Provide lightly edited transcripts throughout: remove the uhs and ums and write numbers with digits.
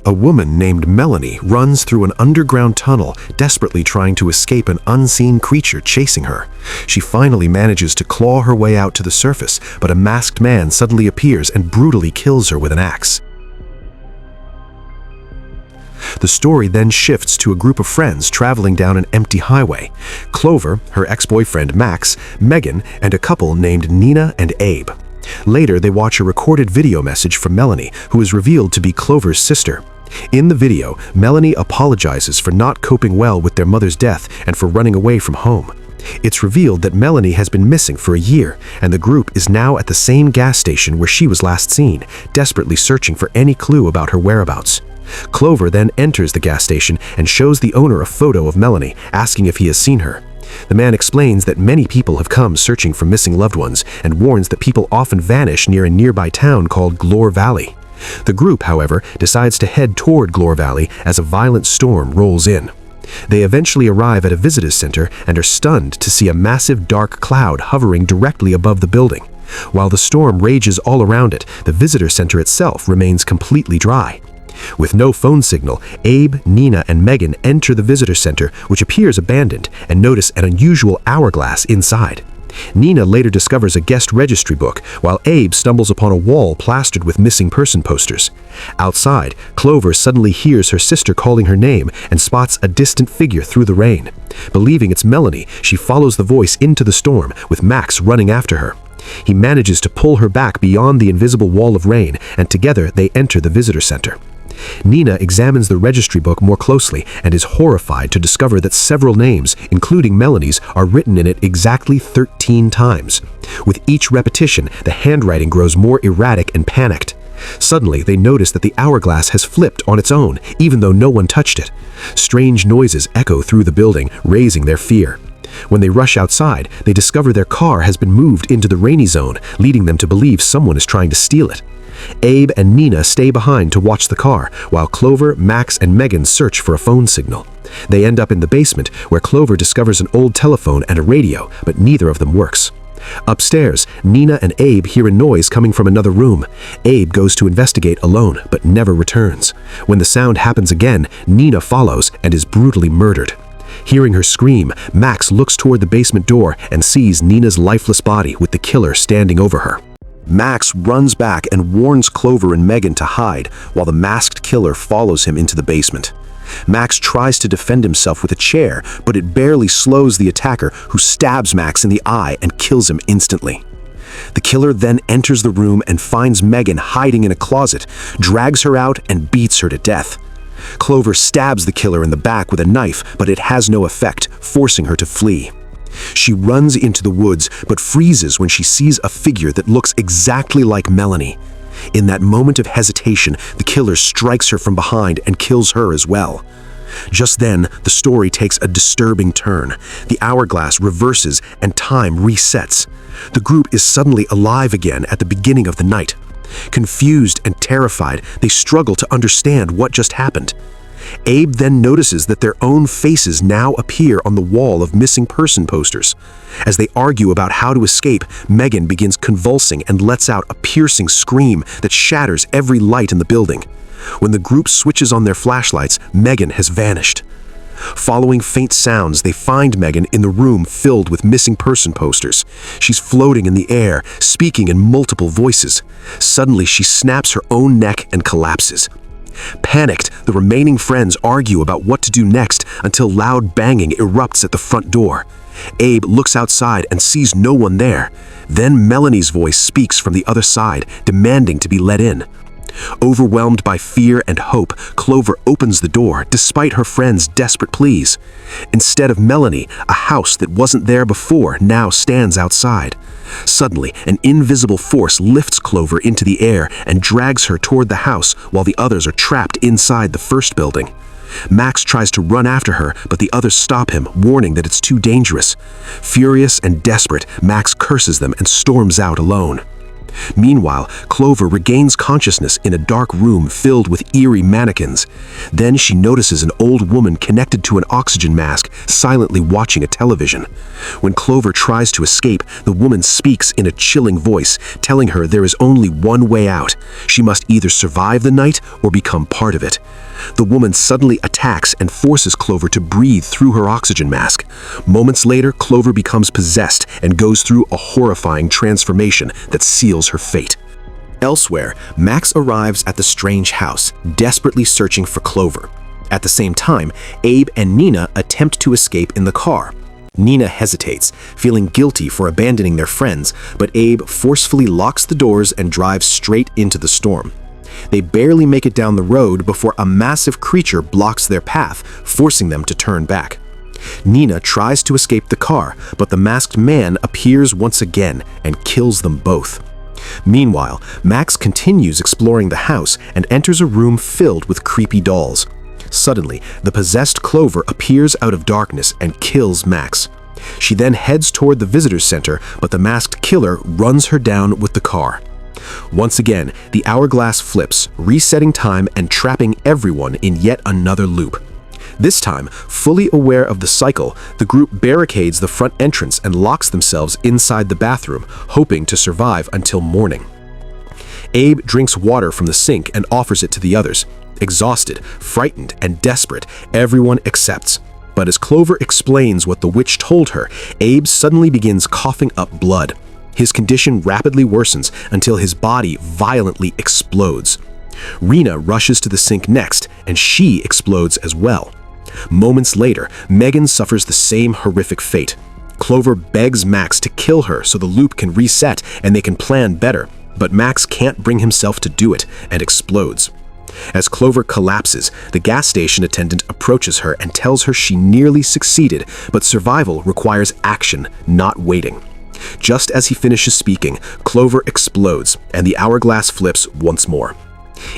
A woman named Melanie runs through an underground tunnel, desperately trying to escape an unseen creature chasing her. She finally manages to claw her way out to the surface, but a masked man suddenly appears and brutally kills her with an axe. The story then shifts to a group of friends traveling down an empty highway. Clover, her ex-boyfriend Max, Megan, and a couple named Nina and Abe. Later, they watch a recorded video message from Melanie, who is revealed to be Clover's sister. In the video, Melanie apologizes for not coping well with their mother's death and for running away from home. It's revealed that Melanie has been missing for a year, and the group is now at the same gas station where she was last seen, desperately searching for any clue about her whereabouts. Clover then enters the gas station and shows the owner a photo of Melanie, asking if he has seen her. The man explains that many people have come searching for missing loved ones and warns that people often vanish near a nearby town called Glor Valley. The group, however, decides to head toward Glor Valley as a violent storm rolls in. They eventually arrive at a visitors center and are stunned to see a massive dark cloud hovering directly above the building. While the storm rages all around it, the visitor center itself remains completely dry. With no phone signal, Abe, Nina, and Megan enter the visitor center, which appears abandoned, and notice an unusual hourglass inside. Nina later discovers a guest registry book, while Abe stumbles upon a wall plastered with missing person posters. Outside, Clover suddenly hears her sister calling her name and spots a distant figure through the rain. Believing it's Melanie, she follows the voice into the storm, with Max running after her. He manages to pull her back beyond the invisible wall of rain, and together they enter the visitor center. Nina examines the registry book more closely and is horrified to discover that several names, including Melanie's, are written in it exactly 13 times. With each repetition, the handwriting grows more erratic and panicked. Suddenly, they notice that the hourglass has flipped on its own, even though no one touched it. Strange noises echo through the building, raising their fear. When they rush outside, they discover their car has been moved into the rainy zone, leading them to believe someone is trying to steal it. Abe and Nina stay behind to watch the car, while Clover, Max, and Megan search for a phone signal. They end up in the basement, where Clover discovers an old telephone and a radio, but neither of them works. Upstairs, Nina and Abe hear a noise coming from another room. Abe goes to investigate alone, but never returns. When the sound happens again, Nina follows and is brutally murdered. Hearing her scream, Max looks toward the basement door and sees Nina's lifeless body with the killer standing over her. Max runs back and warns Clover and Megan to hide, while the masked killer follows him into the basement. Max tries to defend himself with a chair, but it barely slows the attacker, who stabs Max in the eye and kills him instantly. The killer then enters the room and finds Megan hiding in a closet, drags her out, and beats her to death. Clover stabs the killer in the back with a knife, but it has no effect, forcing her to flee. She runs into the woods, but freezes when she sees a figure that looks exactly like Melanie. In that moment of hesitation, the killer strikes her from behind and kills her as well. Just then, the story takes a disturbing turn. The hourglass reverses and time resets. The group is suddenly alive again at the beginning of the night. Confused and terrified, they struggle to understand what just happened. Abe then notices that their own faces now appear on the wall of missing person posters. As they argue about how to escape, Megan begins convulsing and lets out a piercing scream that shatters every light in the building. When the group switches on their flashlights, Megan has vanished. Following faint sounds, they find Megan in the room filled with missing person posters. She's floating in the air, speaking in multiple voices. Suddenly, she snaps her own neck and collapses. Panicked, the remaining friends argue about what to do next until loud banging erupts at the front door. Abe looks outside and sees no one there. Then Melanie's voice speaks from the other side, demanding to be let in. Overwhelmed by fear and hope, Clover opens the door despite her friends' desperate pleas. Instead of Melanie, a house that wasn't there before now stands outside. Suddenly, an invisible force lifts Clover into the air and drags her toward the house while the others are trapped inside the first building. Max tries to run after her, but the others stop him, warning that it's too dangerous. Furious and desperate, Max curses them and storms out alone. Meanwhile, Clover regains consciousness in a dark room filled with eerie mannequins. Then she notices an old woman connected to an oxygen mask, silently watching a television. When Clover tries to escape, the woman speaks in a chilling voice, telling her there is only one way out. She must either survive the night or become part of it. The woman suddenly attacks and forces Clover to breathe through her oxygen mask. Moments later, Clover becomes possessed and goes through a horrifying transformation that seals her fate. Elsewhere, Max arrives at the strange house, desperately searching for Clover. At the same time, Abe and Nina attempt to escape in the car. Nina hesitates, feeling guilty for abandoning their friends, but Abe forcefully locks the doors and drives straight into the storm. They barely make it down the road before a massive creature blocks their path, forcing them to turn back. Nina tries to escape the car, but the masked man appears once again and kills them both. Meanwhile, Max continues exploring the house and enters a room filled with creepy dolls. Suddenly, the possessed Clover appears out of darkness and kills Max. She then heads toward the visitor center, but the masked killer runs her down with the car. Once again, the hourglass flips, resetting time and trapping everyone in yet another loop. This time, fully aware of the cycle, the group barricades the front entrance and locks themselves inside the bathroom, hoping to survive until morning. Abe drinks water from the sink and offers it to the others. Exhausted, frightened, and desperate, everyone accepts. But as Clover explains what the witch told her, Abe suddenly begins coughing up blood. His condition rapidly worsens until his body violently explodes. Rena rushes to the sink next, and she explodes as well. Moments later, Megan suffers the same horrific fate. Clover begs Max to kill her so the loop can reset and they can plan better, but Max can't bring himself to do it and explodes. As Clover collapses, the gas station attendant approaches her and tells her she nearly succeeded, but survival requires action, not waiting. Just as he finishes speaking, Clover explodes, and the hourglass flips once more.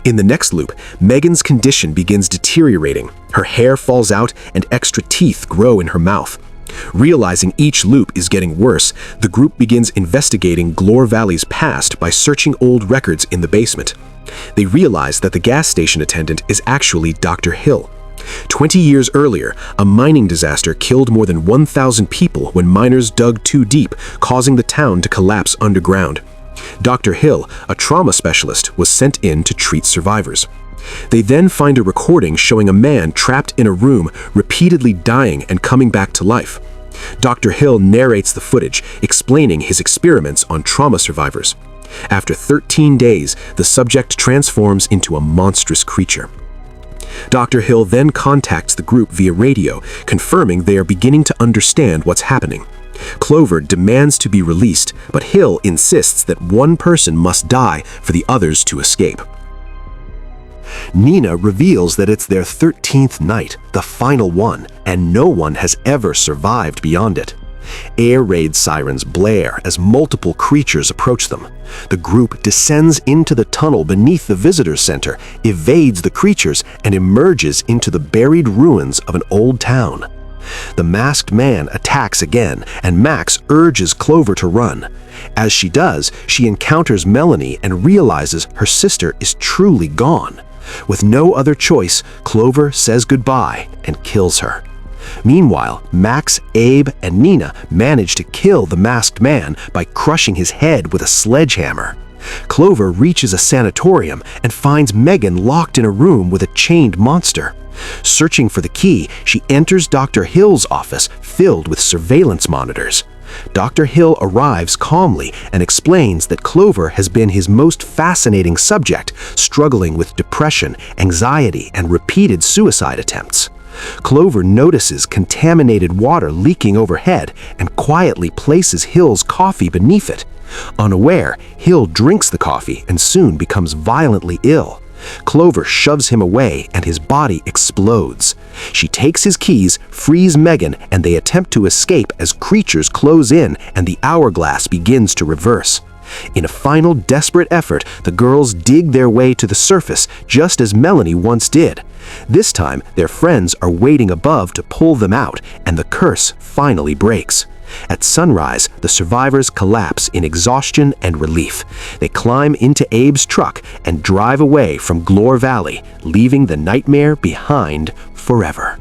In the next loop, Megan's condition begins deteriorating. Her hair falls out and extra teeth grow in her mouth. Realizing each loop is getting worse, the group begins investigating Glor Valley's past by searching old records in the basement. They realize that the gas station attendant is actually Dr. Hill. 20 years earlier, a mining disaster killed more than 1,000 people when miners dug too deep, causing the town to collapse underground. Dr. Hill, a trauma specialist, was sent in to treat survivors. They then find a recording showing a man trapped in a room, repeatedly dying and coming back to life. Dr. Hill narrates the footage, explaining his experiments on trauma survivors. After 13 days, the subject transforms into a monstrous creature. Dr. Hill then contacts the group via radio, confirming they are beginning to understand what's happening. Clover demands to be released, but Hill insists that one person must die for the others to escape. Nina reveals that it's their 13th night, the final one, and no one has ever survived beyond it. Air raid sirens blare as multiple creatures approach them. The group descends into the tunnel beneath the visitor center, evades the creatures, and emerges into the buried ruins of an old town. The masked man attacks again, and Max urges Clover to run. As she does, she encounters Melanie and realizes her sister is truly gone. With no other choice, Clover says goodbye and kills her. Meanwhile, Max, Abe, and Nina manage to kill the masked man by crushing his head with a sledgehammer. Clover reaches a sanatorium and finds Megan locked in a room with a chained monster. Searching for the key, she enters Dr. Hill's office filled with surveillance monitors. Dr. Hill arrives calmly and explains that Clover has been his most fascinating subject, struggling with depression, anxiety, and repeated suicide attempts. Clover notices contaminated water leaking overhead and quietly places Hill's coffee beneath it. Unaware, Hill drinks the coffee and soon becomes violently ill. Clover shoves him away and his body explodes. She takes his keys, frees Megan, and they attempt to escape as creatures close in and the hourglass begins to reverse. In a final desperate effort, the girls dig their way to the surface, just as Melanie once did. This time, their friends are waiting above to pull them out, and the curse finally breaks. At sunrise, the survivors collapse in exhaustion and relief. They climb into Abe's truck and drive away from Glor Valley, leaving the nightmare behind forever.